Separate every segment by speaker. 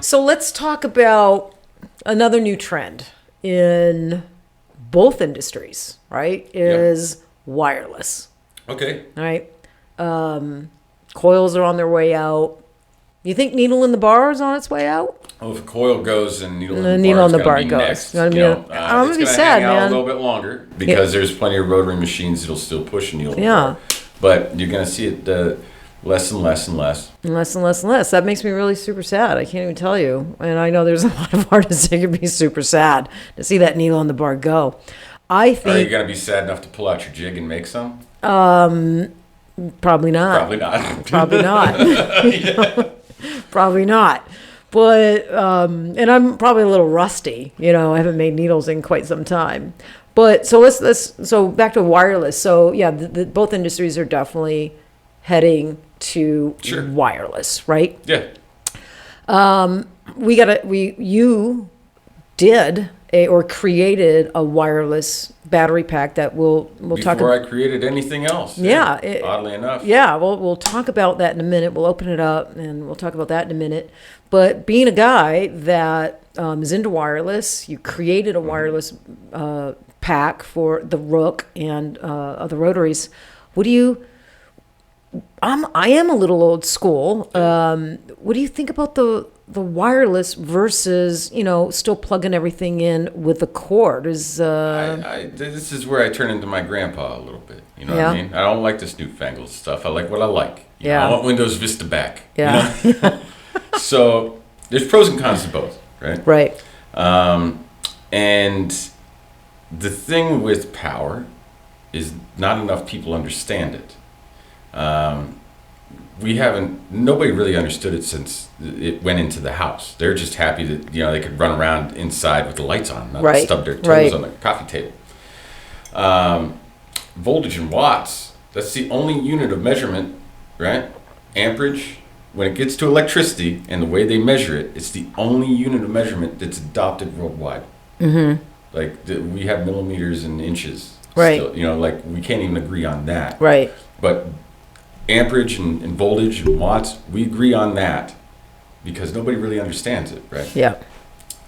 Speaker 1: So let's talk about another new trend in both industries, right? Is wireless.
Speaker 2: Okay.
Speaker 1: Right? Coils are on their way out. You think needle in the bar is on its way out?
Speaker 2: Well, if a coil goes and needle
Speaker 1: The
Speaker 2: in
Speaker 1: needle
Speaker 2: the
Speaker 1: in
Speaker 2: bar
Speaker 1: the
Speaker 2: is
Speaker 1: bar
Speaker 2: going to be
Speaker 1: goes.
Speaker 2: next.
Speaker 1: I'm
Speaker 2: It's
Speaker 1: gonna be
Speaker 2: going to
Speaker 1: sad,
Speaker 2: hang out
Speaker 1: man.
Speaker 2: a little bit longer because there's plenty of rotary machines that'll still push a needle in the bar. But you're going to see it less and less and less.
Speaker 1: And less and less and less. That makes me really super sad. I can't even tell you. And I know there's a lot of artists that can be super sad to see that needle in the bar go. I think.
Speaker 2: Are you going to be sad enough to pull out your jig and make some?
Speaker 1: Probably not.
Speaker 2: Probably not.
Speaker 1: Probably not. Probably not. But and I'm probably a little rusty. I haven't made needles in quite some time. But so so back to wireless. So yeah, both industries are definitely heading to wireless, right?
Speaker 2: Yeah.
Speaker 1: You did created a wireless battery pack that we'll talk about.
Speaker 2: Before I created anything else.
Speaker 1: Yeah.
Speaker 2: Oddly enough.
Speaker 1: Yeah, we'll talk about that in a minute. We'll open it up and we'll talk about that in a minute. But being a guy that is into wireless, you created a wireless pack for the Rook and the rotaries. I am a little old school. What do you think about the wireless versus still plugging everything in with the cord? This
Speaker 2: is where I turn into my grandpa a little bit. You know what I mean? I don't like this newfangled stuff. I like what I like. I want Windows Vista back.
Speaker 1: Yeah.
Speaker 2: So there's pros and cons to both, right?
Speaker 1: Right.
Speaker 2: And the thing with power is not enough people understand it. Nobody really understood it since it went into the house. They're just happy that, they could run around inside with the lights on, not stub their toes on the coffee table. Voltage in watts, that's the only unit of measurement, right? Amperage, when it gets to electricity and the way they measure it, it's the only unit of measurement that's adopted worldwide. Mm-hmm. We have millimeters and inches.
Speaker 1: Right.
Speaker 2: Still, we can't even agree on that.
Speaker 1: Right.
Speaker 2: But amperage and voltage and watts, we agree on that because nobody really understands it, right?
Speaker 1: Yeah.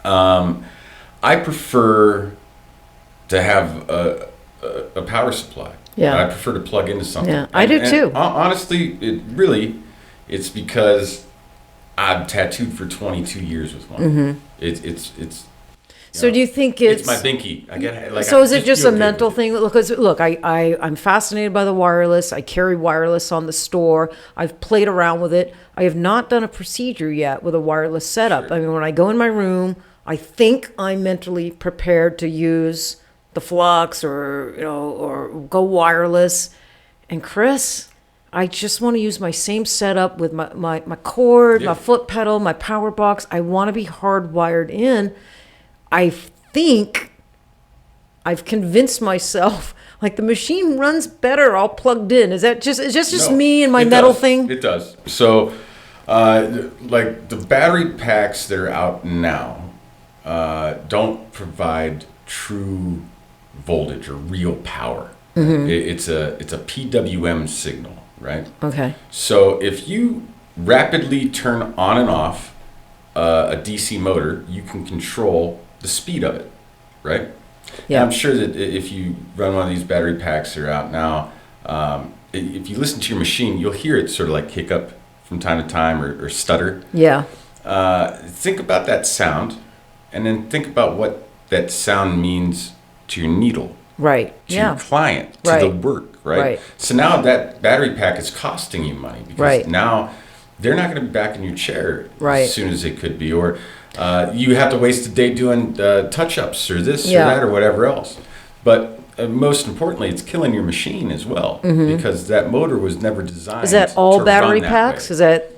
Speaker 2: I prefer to have a power supply.
Speaker 1: Yeah.
Speaker 2: I prefer to plug into something.
Speaker 1: Yeah, I do too.
Speaker 2: Honestly, it's because I've tattooed for 22 years with one. Mm-hmm. It's.
Speaker 1: So do you think it's
Speaker 2: my binky?
Speaker 1: So is it just a mental thing? Because look, I'm fascinated by the wireless. I carry wireless on the store. I've played around with it. I have not done a procedure yet with a wireless setup. Sure. I mean, when I go in my room, I think I'm mentally prepared to use the flux or go wireless. And Chris, I just want to use my same setup with my cord, my foot pedal, my power box. I want to be hardwired in. I think I've convinced myself the machine runs better all plugged in. Is that just me and my metal thing?
Speaker 2: It does. So, the battery packs that are out now don't provide true voltage or real power. Mm-hmm. It's a PWM signal, right? Okay. So if you rapidly turn on and off a DC motor, you can control the speed of it, right? Yeah. And I'm sure that if you run one of these battery packs that are out now, if you listen to your machine, you'll hear it sort of kick up from time to time or stutter. Yeah. Think about that sound, and then think about what that sound means to your needle. Right. To your client, to the work, right? So now that battery pack is costing you money because now they're not going to be back in your chair as soon as they could be, or you have to waste a day doing touch-ups or this or that or whatever else. But most importantly, it's killing your machine as well because that motor was never designed. Is that all battery packs?
Speaker 1: Is that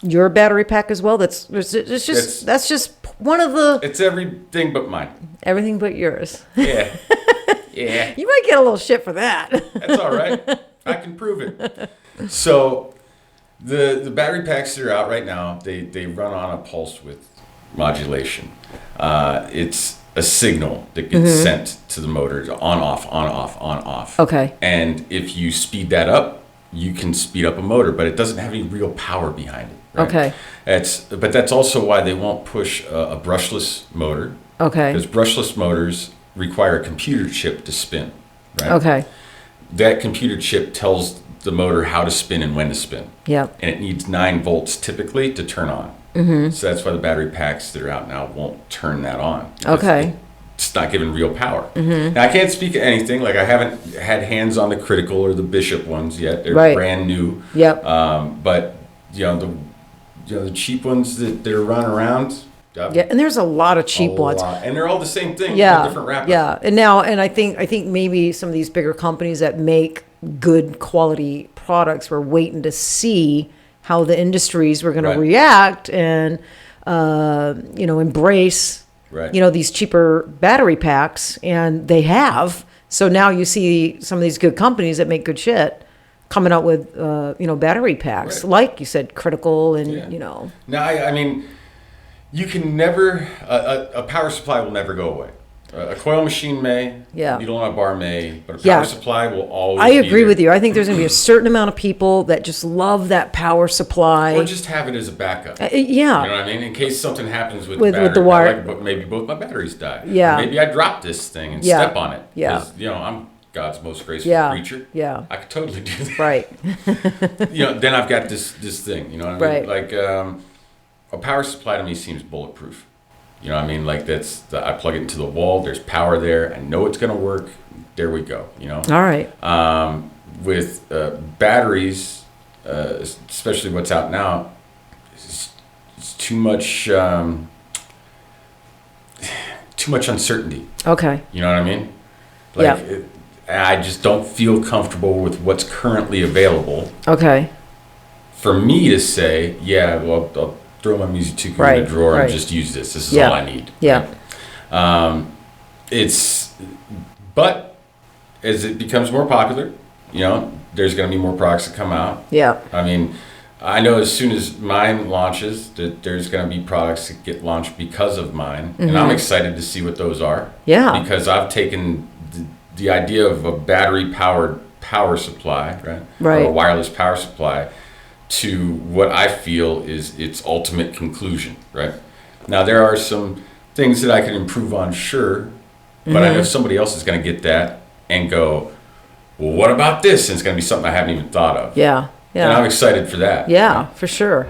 Speaker 1: your battery pack as well? That's just one of the.
Speaker 2: It's everything but mine.
Speaker 1: Everything but yours.
Speaker 2: Yeah. Yeah.
Speaker 1: You might get a little shit for that.
Speaker 2: That's all right. I can prove it. So the battery packs that are out right now, they run on a pulse width modulation. It's a signal that gets sent to the motor to on, off, on, off, on, off. Okay. And if you speed that up, you can speed up a motor, but it doesn't have any real power behind it. Right?
Speaker 1: Okay.
Speaker 2: But that's also why they won't push a brushless motor.
Speaker 1: Okay.
Speaker 2: Because brushless motors require a computer chip to spin. Right?
Speaker 1: Okay.
Speaker 2: That computer chip tells the motor how to spin and when to spin.
Speaker 1: Yep.
Speaker 2: And it needs 9 volts typically to turn on. Mm-hmm. So that's why the battery packs that are out now won't turn that on.
Speaker 1: Okay.
Speaker 2: It's not giving real power. Mm-hmm. Now, I can't speak of anything. Like, I haven't had hands on the Critical or the Bishop ones yet. They're
Speaker 1: Right.
Speaker 2: brand new.
Speaker 1: Yep.
Speaker 2: But the cheap ones that are running around.
Speaker 1: Yeah, and there's a lot of cheap ones.
Speaker 2: And they're all the same thing.
Speaker 1: Yeah,
Speaker 2: Different wrappers.
Speaker 1: yeah. And I think maybe some of these bigger companies that make good quality products were waiting to see how the industries were going
Speaker 2: Right.
Speaker 1: to react and embrace
Speaker 2: Right.
Speaker 1: these cheaper battery packs, and they have. So now you see some of these good companies that make good shit coming out with battery packs,
Speaker 2: Right.
Speaker 1: like you said, Critical and
Speaker 2: Yeah. Now, I mean, you can never, a power supply will never go away. A coil machine may,
Speaker 1: Yeah.
Speaker 2: needle on a bar may, but a
Speaker 1: Yeah.
Speaker 2: power supply will always
Speaker 1: I
Speaker 2: be
Speaker 1: agree
Speaker 2: there.
Speaker 1: with you. I think there's going to be a certain amount of people that just love that power supply.
Speaker 2: Or just have it as a backup.
Speaker 1: Yeah.
Speaker 2: You know what I mean? In case something happens with
Speaker 1: With
Speaker 2: the battery,
Speaker 1: the wire.
Speaker 2: like, but maybe both my batteries die.
Speaker 1: Yeah.
Speaker 2: Or maybe I drop this thing and
Speaker 1: Yeah.
Speaker 2: step on it.
Speaker 1: Yeah.
Speaker 2: 'Cause, I'm God's most graceful
Speaker 1: Yeah.
Speaker 2: creature.
Speaker 1: Yeah.
Speaker 2: I could totally do that.
Speaker 1: Right.
Speaker 2: Then I've got this thing. You know what I mean?
Speaker 1: Right.
Speaker 2: Like a power supply to me seems bulletproof. You know what I mean? Like I plug it into the wall. There's power there. I know it's going to work. There we go.
Speaker 1: All right.
Speaker 2: With batteries, especially what's out now, it's too much uncertainty.
Speaker 1: Okay.
Speaker 2: You know what I mean?
Speaker 1: Yeah.
Speaker 2: I just don't feel comfortable with what's currently available.
Speaker 1: Okay.
Speaker 2: For me to say, yeah, well, I'll throw my Music 2 in
Speaker 1: Right,
Speaker 2: a drawer
Speaker 1: right.
Speaker 2: and just use this. This is
Speaker 1: Yeah.
Speaker 2: all I need.
Speaker 1: Yeah.
Speaker 2: But as it becomes more popular, there's going to be more products that come out.
Speaker 1: Yeah.
Speaker 2: I mean, I know as soon as mine launches that there's going to be products that get launched because of mine. And I'm excited to see what those are.
Speaker 1: Yeah.
Speaker 2: Because I've taken the idea of a battery-powered power supply, right?
Speaker 1: Right.
Speaker 2: Or a wireless power supply to what I feel is its ultimate conclusion, right? Now, there are some things that I can improve on, sure. But I know somebody else is going to get that and go, well, what about this? And it's going to be something I haven't even thought of.
Speaker 1: Yeah. Yeah.
Speaker 2: And I'm excited for that.
Speaker 1: Yeah, for sure.